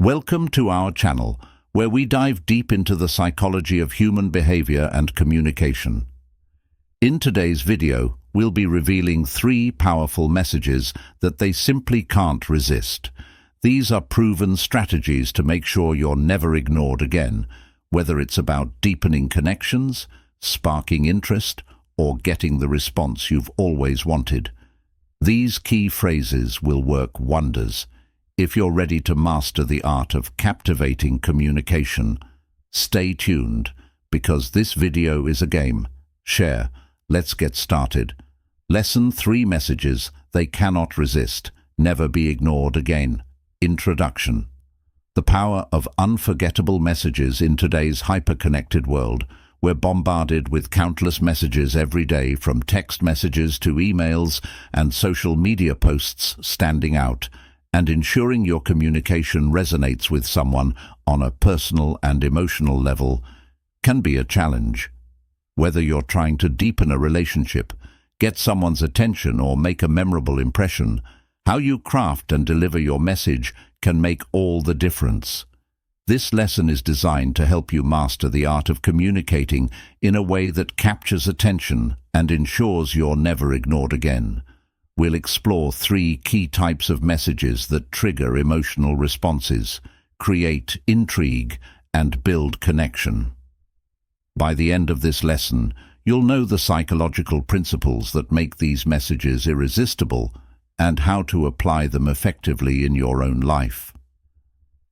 Welcome to our channel, where we dive deep into the psychology of human behavior and communication. In today's video, we'll be revealing 3 powerful messages that they simply can't resist. These are proven strategies to make sure you're never ignored again, whether it's about deepening connections, sparking interest, or getting the response you've always wanted. These key phrases will work wonders. If you're ready to master the art of captivating communication, stay tuned, because this video is a game. Share. Let's get started. Lesson 3: Messages they cannot resist. Never be ignored again. Introduction. The power of unforgettable messages in today's hyper-connected world. We're bombarded with countless messages every day, from text messages to emails and social media posts standing out. And ensuring your communication resonates with someone on a personal and emotional level can be a challenge. Whether you're trying to deepen a relationship, get someone's attention, or make a memorable impression, how you craft and deliver your message can make all the difference. This lesson is designed to help you master the art of communicating in a way that captures attention and ensures you're never ignored again. We'll explore 3 key types of messages that trigger emotional responses, create intrigue, and build connection. By the end of this lesson, you'll know the psychological principles that make these messages irresistible and how to apply them effectively in your own life.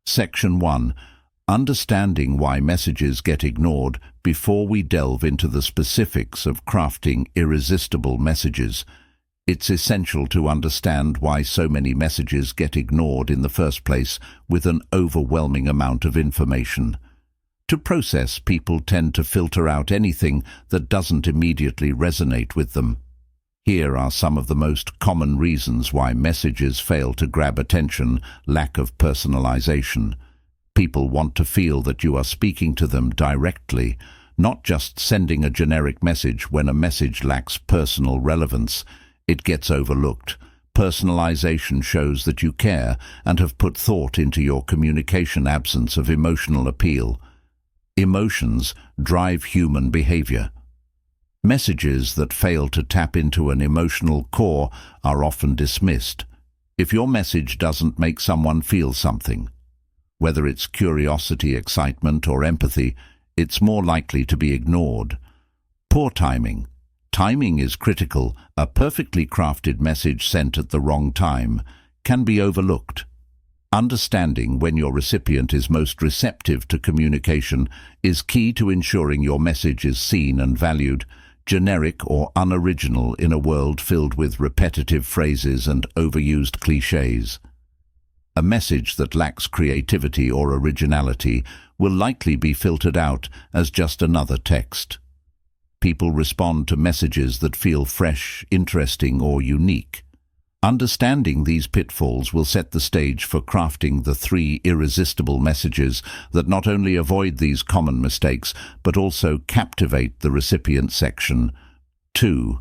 Section 1. Understanding why messages get ignored. Before we delve into the specifics of crafting irresistible messages, it's essential to understand why so many messages get ignored in the first place with an overwhelming amount of information. To process, people tend to filter out anything that doesn't immediately resonate with them. Here are some of the most common reasons why messages fail to grab attention: lack of personalization. People want to feel that you are speaking to them directly, not just sending a generic message. When a message lacks personal relevance, it gets overlooked. Personalization shows that you care and have put thought into your communication. Absence of emotional appeal. Emotions drive human behavior. Messages that fail to tap into an emotional core are often dismissed. If your message doesn't make someone feel something, whether it's curiosity, excitement, or empathy, it's more likely to be ignored. Poor timing. Timing is critical. A perfectly crafted message sent at the wrong time can be overlooked. Understanding when your recipient is most receptive to communication is key to ensuring your message is seen and valued. Generic or unoriginal in a world filled with repetitive phrases and overused cliches. A message that lacks creativity or originality will likely be filtered out as just another text. People respond to messages that feel fresh, interesting, or unique. Understanding these pitfalls will set the stage for crafting the 3 irresistible messages that not only avoid these common mistakes, but also captivate the recipient. Section 2.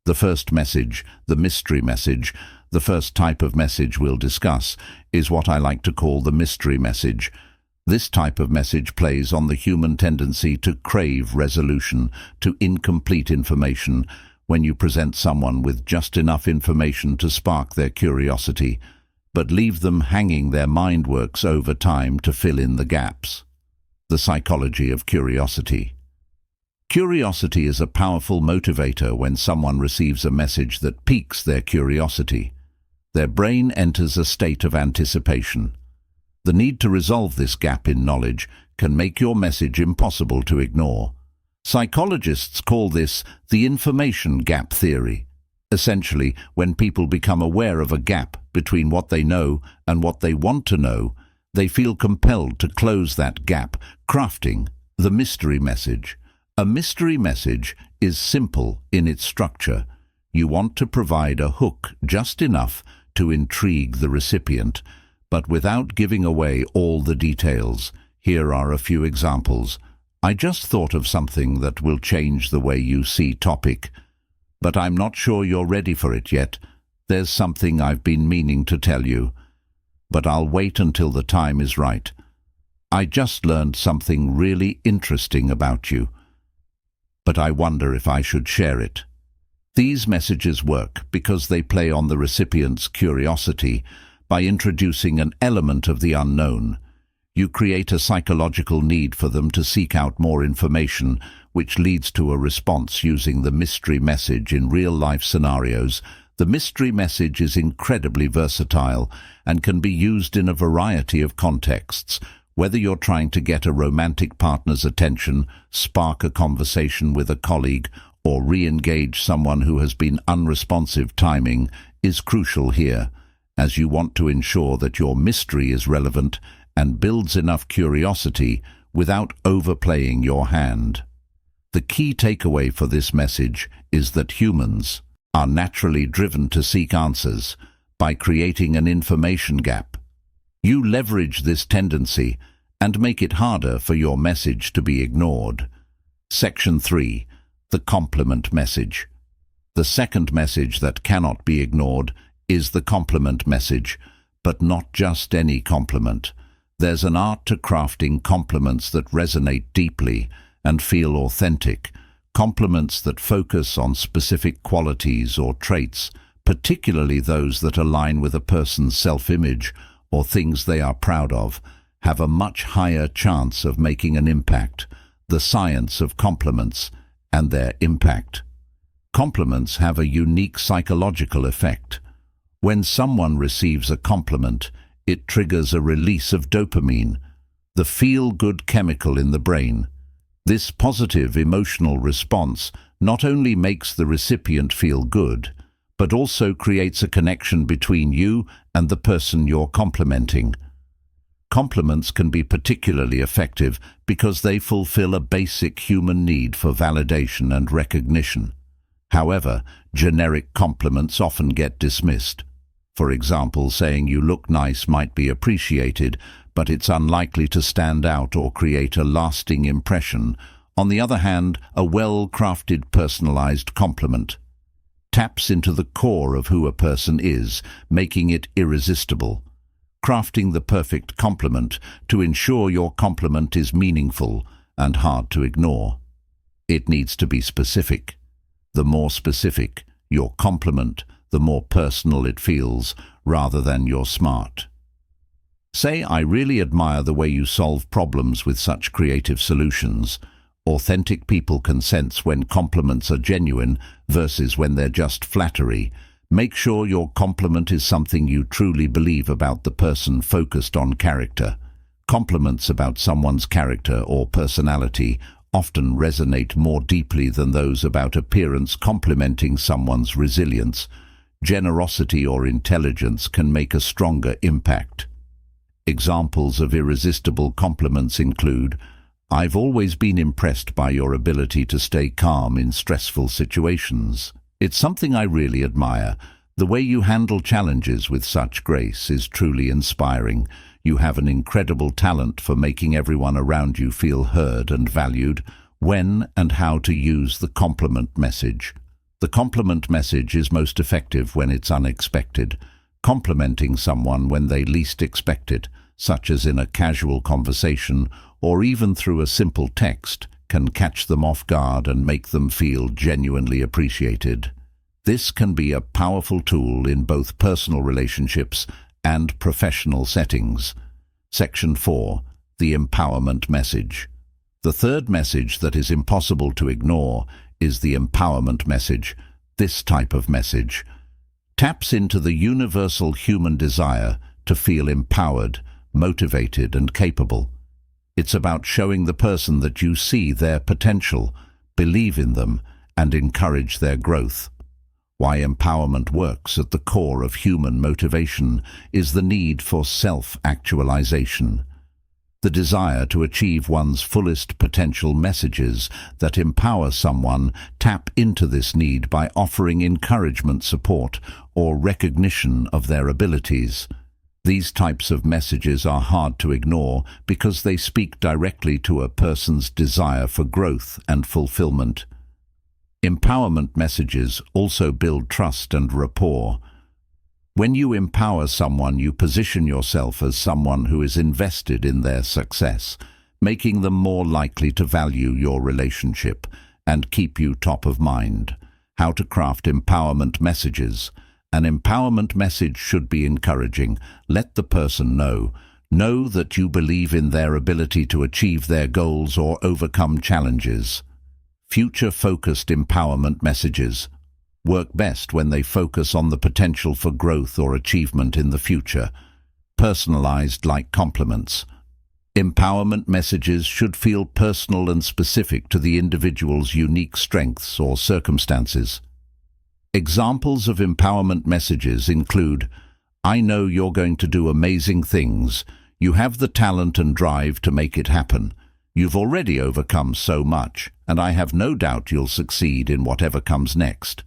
The first message, the mystery message. The first type of message we'll discuss is what I like to call the mystery message. This type of message plays on the human tendency to crave resolution to incomplete information. When you present someone with just enough information to spark their curiosity, but leave them hanging, their mind works over time to fill in the gaps. The psychology of curiosity. Curiosity is a powerful motivator. When someone receives a message that piques their curiosity, their brain enters a state of anticipation. The need to resolve this gap in knowledge can make your message impossible to ignore. Psychologists call this the information gap theory. Essentially, when people become aware of a gap between what they know and what they want to know, they feel compelled to close that gap, crafting the mystery message. A mystery message is simple in its structure. You want to provide a hook just enough to intrigue the recipient, but without giving away all the details. Here are a few examples. I just thought of something that will change the way you see topic, but I'm not sure you're ready for it yet. There's something I've been meaning to tell you. but I'll wait until the time is right. I just learned something really interesting about you, but I wonder if I should share it. These messages work because they play on the recipient's curiosity by introducing an element of the unknown. You create a psychological need for them to seek out more information, which leads to a response using the mystery message in real-life scenarios. The mystery message is incredibly versatile and can be used in a variety of contexts, whether you're trying to get a romantic partner's attention, spark a conversation with a colleague, or re-engage someone who has been unresponsive. Timing is crucial here, as you want to ensure that your mystery is relevant and builds enough curiosity without overplaying your hand. The key takeaway for this message is that humans are naturally driven to seek answers by creating an information gap. You leverage this tendency and make it harder for your message to be ignored. Section 3. The compliment message. The second message that cannot be ignored is the compliment message, but not just any compliment. There's an art to crafting compliments that resonate deeply and feel authentic, compliments that focus on specific qualities or traits, particularly those that align with a person's self-image or things they are proud of, have a much higher chance of making an impact. The science of compliments and their impact. Compliments have a unique psychological effect. When someone receives a compliment, it triggers a release of dopamine, the feel-good chemical in the brain. This positive emotional response not only makes the recipient feel good, but also creates a connection between you and the person you're complimenting. Compliments can be particularly effective because they fulfill a basic human need for validation and recognition. However, generic compliments often get dismissed. For example, saying you look nice might be appreciated, but it's unlikely to stand out or create a lasting impression. On the other hand, a well-crafted personalized compliment taps into the core of who a person is, making it irresistible. Crafting the perfect compliment to ensure your compliment is meaningful and hard to ignore. It needs to be specific. The more specific your compliment, the more personal it feels, rather than "you're smart." Say, "I really admire the way you solve problems with such creative solutions." Authentic people can sense when compliments are genuine versus when they're just flattery. Make sure your compliment is something you truly believe about the person, focused on character. Compliments about someone's character or personality often resonate more deeply than those about appearance. Complimenting someone's resilience, generosity or intelligence can make a stronger impact. Examples of irresistible compliments include, "I've always been impressed by your ability to stay calm in stressful situations. It's something I really admire. The way you handle challenges with such grace is truly inspiring. You have an incredible talent for making everyone around you feel heard and valued." When and how to use the compliment message. The compliment message is most effective when it's unexpected. Complimenting someone when they least expect it, such as in a casual conversation or even through a simple text, can catch them off guard and make them feel genuinely appreciated. This can be a powerful tool in both personal relationships and professional settings. Section 4. The empowerment message. The third message that is impossible to ignore is the empowerment message. This type of message taps into the universal human desire to feel empowered, motivated, and capable. It's about showing the person that you see their potential, believe in them, and encourage their growth. Why empowerment works at the core of human motivation is the need for self-actualization. The desire to achieve one's fullest potential. Messages that empower someone tap into this need by offering encouragement, support, or recognition of their abilities. These types of messages are hard to ignore because they speak directly to a person's desire for growth and fulfillment. Empowerment messages also build trust and rapport. When you empower someone, you position yourself as someone who is invested in their success, making them more likely to value your relationship and keep you top of mind. How to craft empowerment messages. An empowerment message should be encouraging. Let the person know that you believe in their ability to achieve their goals or overcome challenges. Future-focused empowerment messages work best when they focus on the potential for growth or achievement in the future. Personalized like compliments. Empowerment messages should feel personal and specific to the individual's unique strengths or circumstances. Examples of empowerment messages include, "I know you're going to do amazing things. You have the talent and drive to make it happen. You've already overcome so much, and I have no doubt you'll succeed in whatever comes next.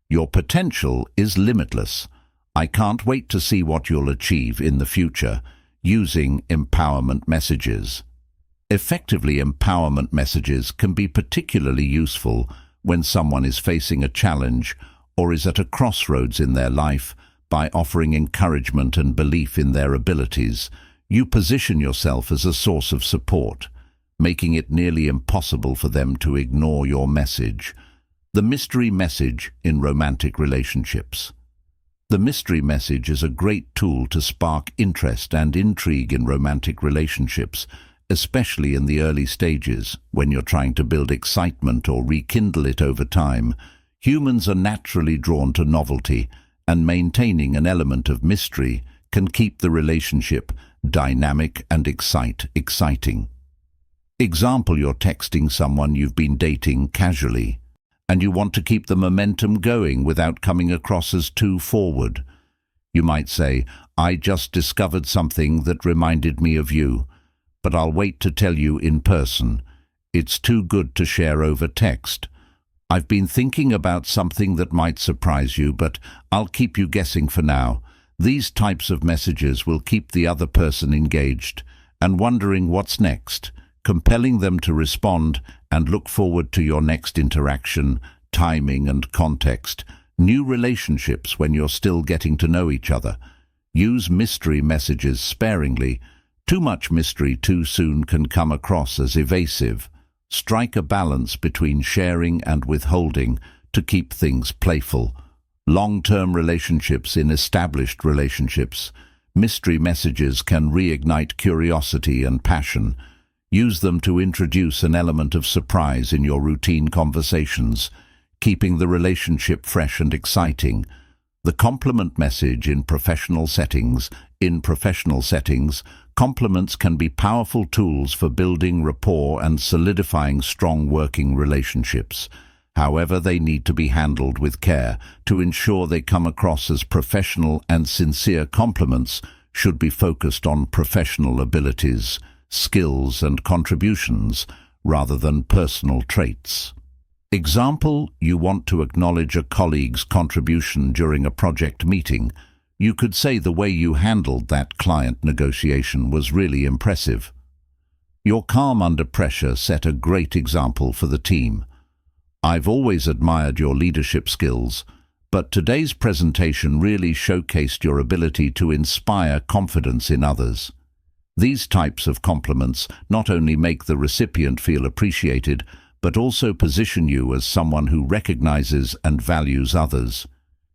Your potential is limitless. I can't wait to see what you'll achieve in the future." Using empowerment messages. Effectively, empowerment messages can be particularly useful when someone is facing a challenge or is at a crossroads in their life. By offering encouragement and belief in their abilities, you position yourself as a source of support, making it nearly impossible for them to ignore your message. The mystery message in romantic relationships. The mystery message is a great tool to spark interest and intrigue in romantic relationships, especially in the early stages, when you're trying to build excitement or rekindle it over time. Humans are naturally drawn to novelty, and maintaining an element of mystery can keep the relationship dynamic and exciting. Example, you're texting someone you've been dating casually, and you want to keep the momentum going without coming across as too forward. You might say, "I just discovered something that reminded me of you, but I'll wait to tell you in person. It's too good to share over text. I've been thinking about something that might surprise you, but I'll keep you guessing for now." These types of messages will keep the other person engaged and wondering what's next, compelling them to respond and look forward to your next interaction. Timing and context. New relationships when you're still getting to know each other. Use mystery messages sparingly. Too much mystery too soon can come across as evasive. Strike a balance between sharing and withholding to keep things playful. Long-term relationships. In established relationships, mystery messages can reignite curiosity and passion. Use them to introduce an element of surprise in your routine conversations, keeping the relationship fresh and exciting. The compliment message in professional settings. In professional settings, compliments can be powerful tools for building rapport and solidifying strong working relationships. However, they need to be handled with care to ensure they come across as professional, and sincere compliments should be focused on professional abilities, skills and contributions rather than personal traits. Example, you want to acknowledge a colleague's contribution during a project meeting. You could say, "The way you handled that client negotiation was really impressive. Your calm under pressure set a great example for the team. I've always admired your leadership skills, but today's presentation really showcased your ability to inspire confidence in others." These types of compliments not only make the recipient feel appreciated, but also position you as someone who recognizes and values others.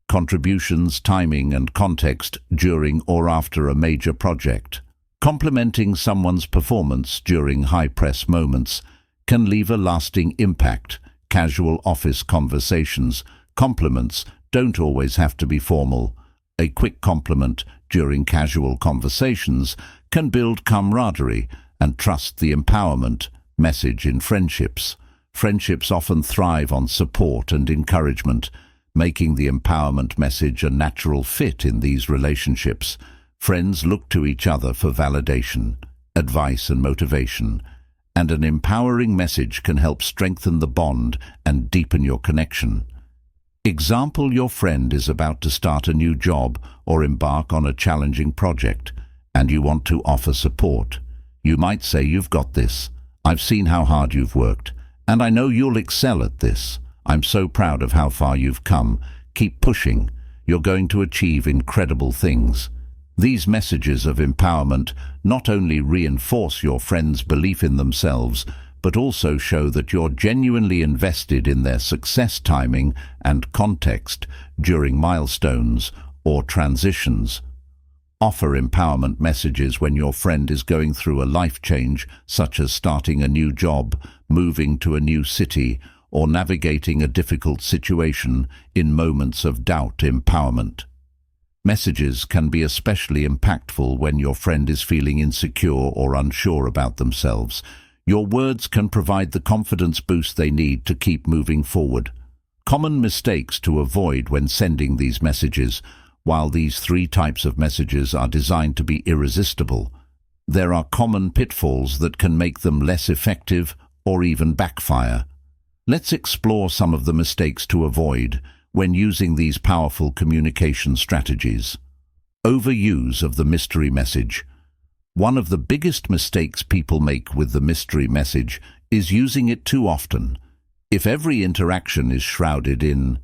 Contributions, timing and context during or after a major project. Complimenting someone's performance during high-press moments can leave a lasting impact. Casual office conversations. Compliments don't always have to be formal. A quick compliment during casual conversations can build camaraderie and trust. The empowerment message in friendships. Friendships often thrive on support and encouragement, making the empowerment message a natural fit in these relationships. Friends look to each other for validation, advice and motivation, and an empowering message can help strengthen the bond and deepen your connection. Example, your friend is about to start a new job or embark on a challenging project, and you want to offer support. You might say, "You've got this. I've seen how hard you've worked, and I know you'll excel at this. I'm so proud of how far you've come. Keep pushing." you're going to achieve incredible things. These messages of empowerment not only reinforce your friend's belief in themselves, but also show that you're genuinely invested in their success, timing and context during milestones or transitions. Offer empowerment messages when your friend is going through a life change, such as starting a new job, moving to a new city, or navigating a difficult situation in moments of doubt. Empowerment messages can be especially impactful when your friend is feeling insecure or unsure about themselves. Your words can provide the confidence boost they need to keep moving forward. Common mistakes to avoid when sending these messages. While these three types of messages are designed to be irresistible, there are common pitfalls that can make them less effective or even backfire. Let's explore some of the mistakes to avoid when using these powerful communication strategies. Overuse of the mystery message. One of the biggest mistakes people make with the mystery message is using it too often. If every interaction is shrouded in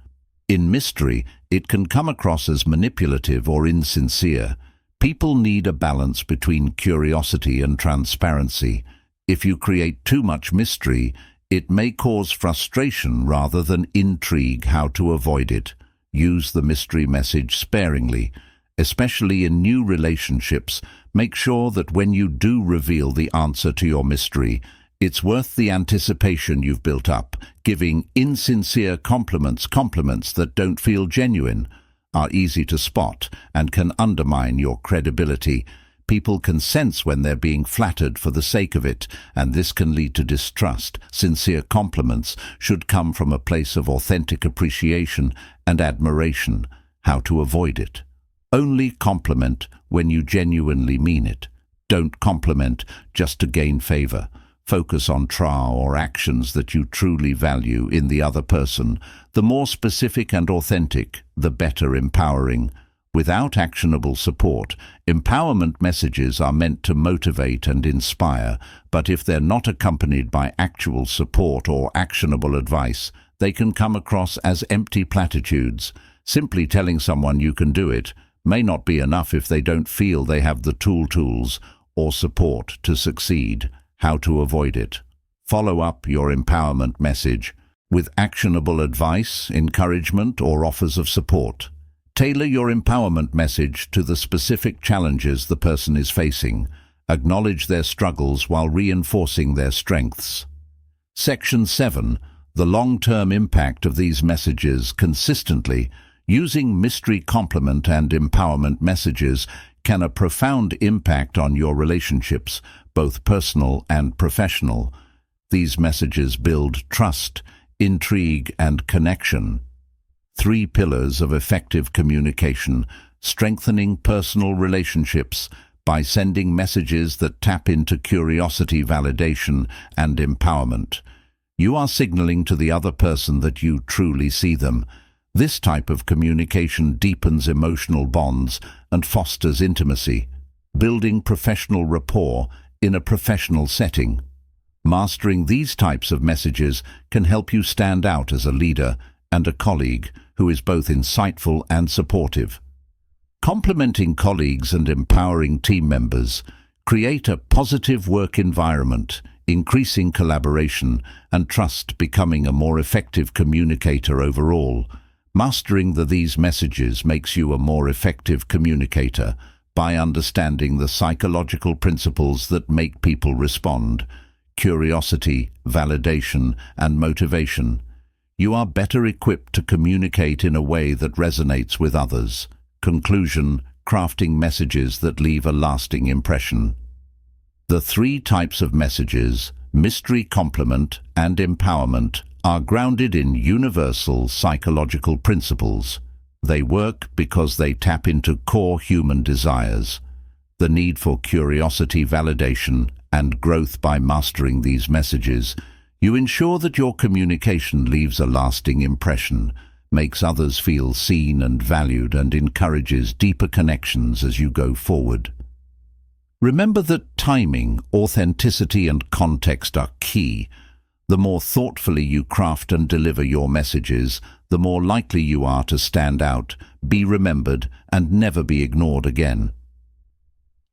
mystery, it can come across as manipulative or insincere. People need a balance between curiosity and transparency. If you create too much mystery, it may cause frustration rather than intrigue. How to avoid it? Use the mystery message sparingly. Especially in new relationships, make sure that when you do reveal the answer to your mystery, it's worth the anticipation you've built up. Giving insincere compliments that don't feel genuine are easy to spot and can undermine your credibility. People can sense when they're being flattered for the sake of it, and this can lead to distrust. Sincere compliments should come from a place of authentic appreciation and admiration. How to avoid it? Only compliment when you genuinely mean it. Don't compliment just to gain favor. Focus on traits or actions that you truly value in the other person. The more specific and authentic, the better. Empowering. Without actionable support, empowerment messages are meant to motivate and inspire, but if they're not accompanied by actual support or actionable advice, they can come across as empty platitudes. Simply telling someone you can do it may not be enough if they don't feel they have the tools or support to succeed. How to avoid it? Follow up your empowerment message with actionable advice, encouragement, or offers of support. Tailor your empowerment message to the specific challenges the person is facing. Acknowledge their struggles while reinforcing their strengths. Section 7. The long-term impact of these messages. Consistently using mystery, compliment, and empowerment messages can have a profound impact on your relationships, both personal and professional. These messages build trust, intrigue, and connection. 3 pillars of effective communication. Strengthening personal relationships by sending messages that tap into curiosity, validation, and empowerment. You are signaling to the other person that you truly see them. This type of communication deepens emotional bonds and fosters intimacy, building professional rapport in a professional setting. Mastering these types of messages can help you stand out as a leader and a colleague who is both insightful and supportive. Complimenting colleagues and empowering team members create a positive work environment, increasing collaboration and trust, becoming a more effective communicator overall. Mastering these messages makes you a more effective communicator by understanding the psychological principles that make people respond: curiosity, validation, and motivation. You are better equipped to communicate in a way that resonates with others. Conclusion: crafting messages that leave a lasting impression. The 3 types of messages, mystery, compliment, and empowerment, are grounded in universal psychological principles. They work because they tap into core human desires, the need for curiosity, validation, and growth. By mastering these messages, you ensure that your communication leaves a lasting impression, makes others feel seen and valued, and encourages deeper connections as you go forward. Remember that timing, authenticity, and context are key. The more thoughtfully you craft and deliver your messages, the more likely you are to stand out, be remembered, and never be ignored again.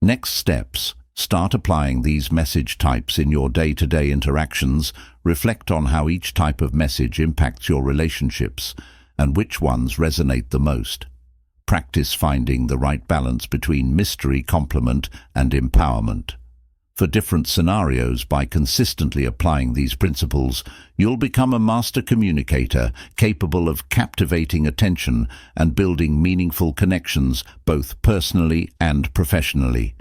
Next steps. Start applying these message types in your day-to-day interactions. Reflect on how each type of message impacts your relationships and which ones resonate the most. Practice finding the right balance between mystery, compliment, and empowerment. For different scenarios, by consistently applying these principles, you'll become a master communicator, capable of captivating attention and building meaningful connections, both personally and professionally.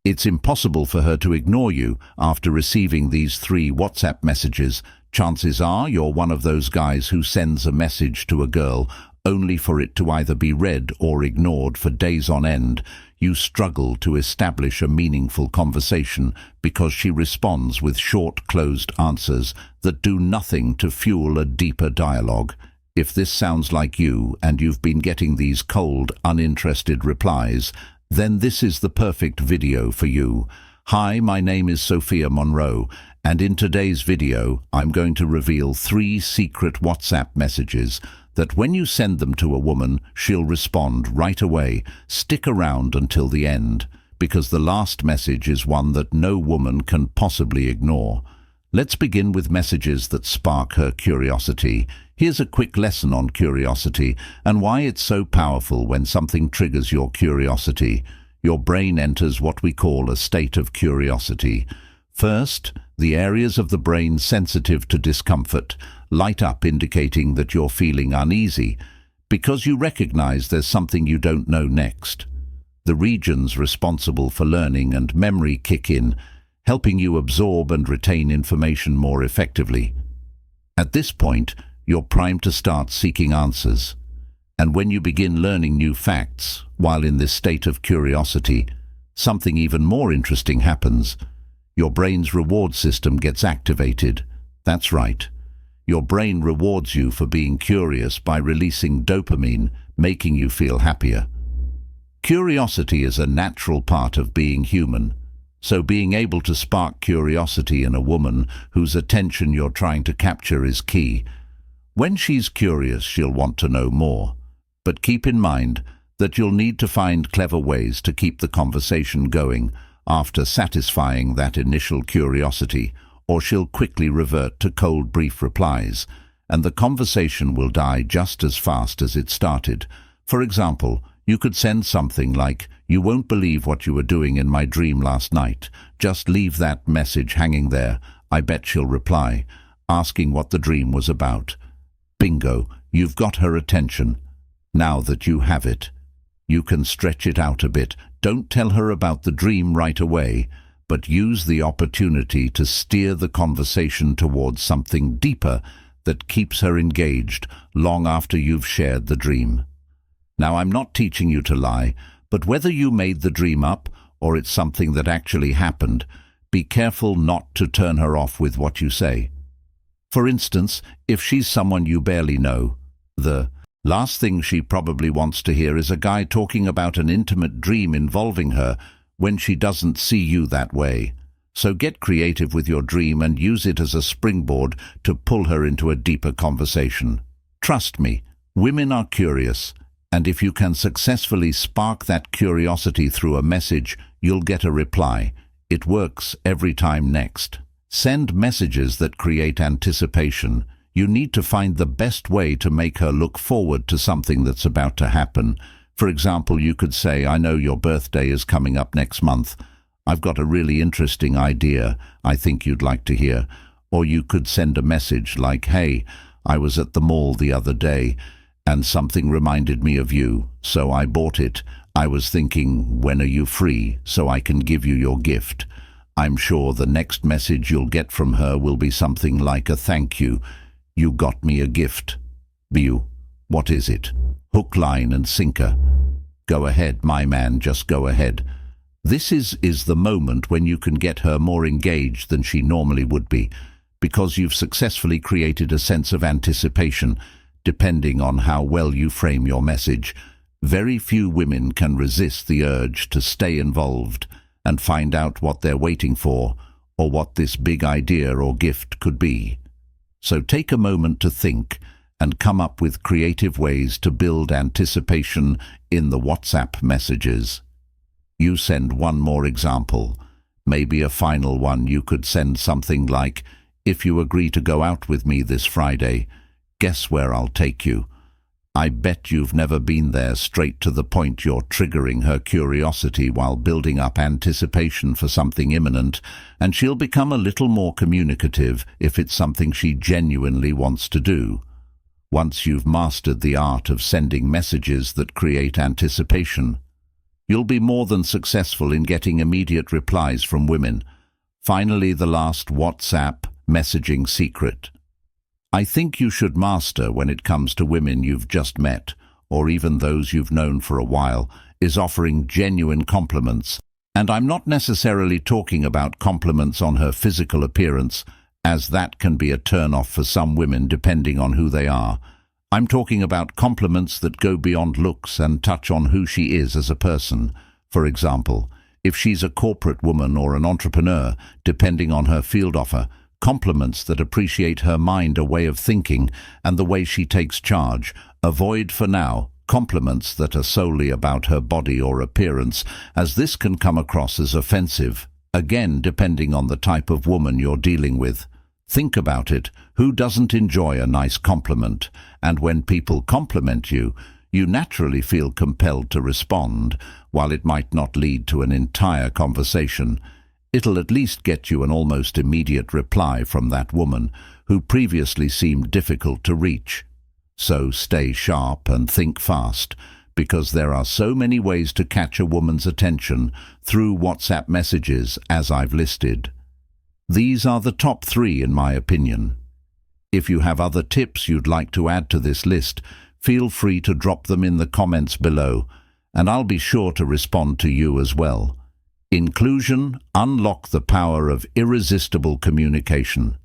It's impossible for her to ignore you after receiving these 3 WhatsApp messages. Chances are you're one of those guys who sends a message to a girl only for it to either be read or ignored for days on end. You struggle to establish a meaningful conversation because she responds with short, closed answers that do nothing to fuel a deeper dialogue. If this sounds like you and you've been getting these cold, uninterested replies, then this is the perfect video for you. Hi, my name is Sophia Monroe, and in today's video, I'm going to reveal 3 secret WhatsApp messages that when you send them to a woman, she'll respond right away. Stick around until the end, because the last message is one that no woman can possibly ignore. Let's begin with messages that spark her curiosity. Here's a quick lesson on curiosity and why it's so powerful when something triggers your curiosity. Your brain enters what we call a state of curiosity. First, the areas of the brain sensitive to discomfort light up, indicating that you're feeling uneasy, because you recognize there's something you don't know next. The regions responsible for learning and memory kick in, helping you absorb and retain information more effectively. At this point, you're primed to start seeking answers. And when you begin learning new facts, while in this state of curiosity, something even more interesting happens. Your brain's reward system gets activated. That's right. Your brain rewards you for being curious by releasing dopamine, making you feel happier. Curiosity is a natural part of being human. So being able to spark curiosity in a woman whose attention you're trying to capture is key. When she's curious, she'll want to know more. But keep in mind that you'll need to find clever ways to keep the conversation going after satisfying that initial curiosity, or she'll quickly revert to cold, brief replies, and the conversation will die just as fast as it started. For example, you could send something like, "You won't believe what you were doing in my dream last night." Just leave that message hanging there. I bet she'll reply, asking what the dream was about. Bingo, you've got her attention. Now that you have it, you can stretch it out a bit. Don't tell her about the dream right away, but use the opportunity to steer the conversation towards something deeper that keeps her engaged long after you've shared the dream. Now, I'm not teaching you to lie, but whether you made the dream up or it's something that actually happened, be careful not to turn her off with what you say. For instance, if she's someone you barely know, the last thing she probably wants to hear is a guy talking about an intimate dream involving her when she doesn't see you that way. So get creative with your dream and use it as a springboard to pull her into a deeper conversation. Trust me, women are curious, and if you can successfully spark that curiosity through a message, you'll get a reply. It works every time. Next, send messages that create anticipation. You need to find the best way to make her look forward to something that's about to happen. For example, you could say, "I know your birthday is coming up next month. I've got a really interesting idea I think you'd like to hear." Or you could send a message like, "Hey, I was at the mall the other day and something reminded me of you, so I bought it. I was thinking, when are you free so I can give you your gift?" I'm sure the next message you'll get from her will be something like a "Thank you. You got me a gift." You, what is it? Hook, line, and sinker. Go ahead, my man, just go ahead. This is the moment when you can get her more engaged than she normally would be, because you've successfully created a sense of anticipation. Depending on how well you frame your message, very few women can resist the urge to stay involved and find out what they're waiting for, or what this big idea or gift could be. So take a moment to think and come up with creative ways to build anticipation in the WhatsApp messages. You send one more example, maybe a final one. You could send something like, "If you agree to go out with me this Friday, guess where I'll take you." I bet you've never been there. Straight to the point. You're triggering her curiosity while building up anticipation for something imminent, and she'll become a little more communicative if it's something she genuinely wants to do. Once you've mastered the art of sending messages that create anticipation, you'll be more than successful in getting immediate replies from women. Finally, the last WhatsApp messaging secret I think you should master when it comes to women you've just met, or even those you've known for a while, is offering genuine compliments. And I'm not necessarily talking about compliments on her physical appearance, as that can be a turn-off for some women depending on who they are. I'm talking about compliments that go beyond looks and touch on who she is as a person. For example, if she's a corporate woman or an entrepreneur, depending on her field offer, compliments that appreciate her mind, a way of thinking, and the way she takes charge. Avoid, for now, compliments that are solely about her body or appearance, as this can come across as offensive, again depending on the type of woman you're dealing with. Think about it. Who doesn't enjoy a nice compliment? And when people compliment you, you naturally feel compelled to respond. While it might not lead to an entire conversation, it'll at least get you an almost immediate reply from that woman who previously seemed difficult to reach. So stay sharp and think fast, because there are so many ways to catch a woman's attention through WhatsApp messages, as I've listed. These are the top 3 in my opinion. If you have other tips you'd like to add to this list, feel free to drop them in the comments below, and I'll be sure to respond to you as well. Inclusion: unlock the power of irresistible communication.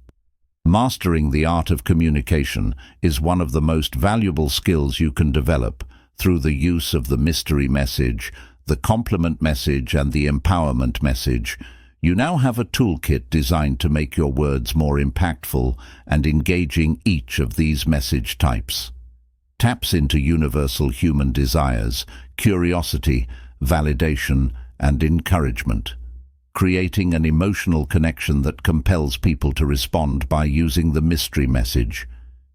Mastering the art of communication is one of the most valuable skills you can develop through the use of the mystery message, the compliment message, and the empowerment message. You now have a toolkit designed to make your words more impactful and engaging. Each of these message types taps into universal human desires: curiosity, validation, and encouragement, creating an emotional connection that compels people to respond. By using the mystery message,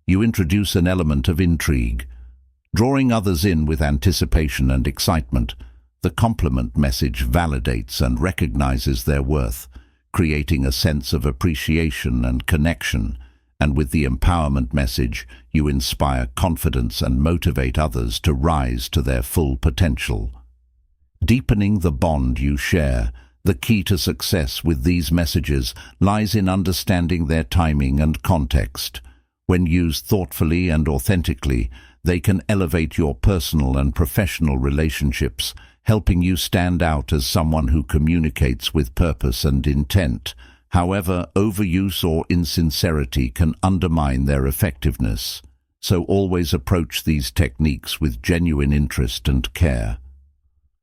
you introduce an element of intrigue, drawing others in with anticipation and excitement. The compliment message validates and recognizes their worth, creating a sense of appreciation and connection. And with the empowerment message, you inspire confidence and motivate others to rise to their full potential. Deepening the bond you share. The key to success with these messages lies in understanding their timing and context. When used thoughtfully and authentically, they can elevate your personal and professional relationships, helping you stand out as someone who communicates with purpose and intent. However, overuse or insincerity can undermine their effectiveness, so always approach these techniques with genuine interest and care.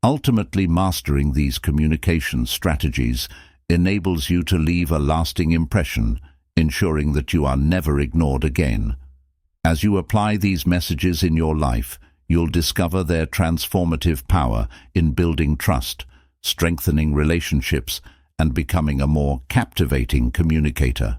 Ultimately, mastering these communication strategies enables you to leave a lasting impression, ensuring that you are never ignored again. As you apply these messages in your life, you'll discover their transformative power in building trust, strengthening relationships, and becoming a more captivating communicator.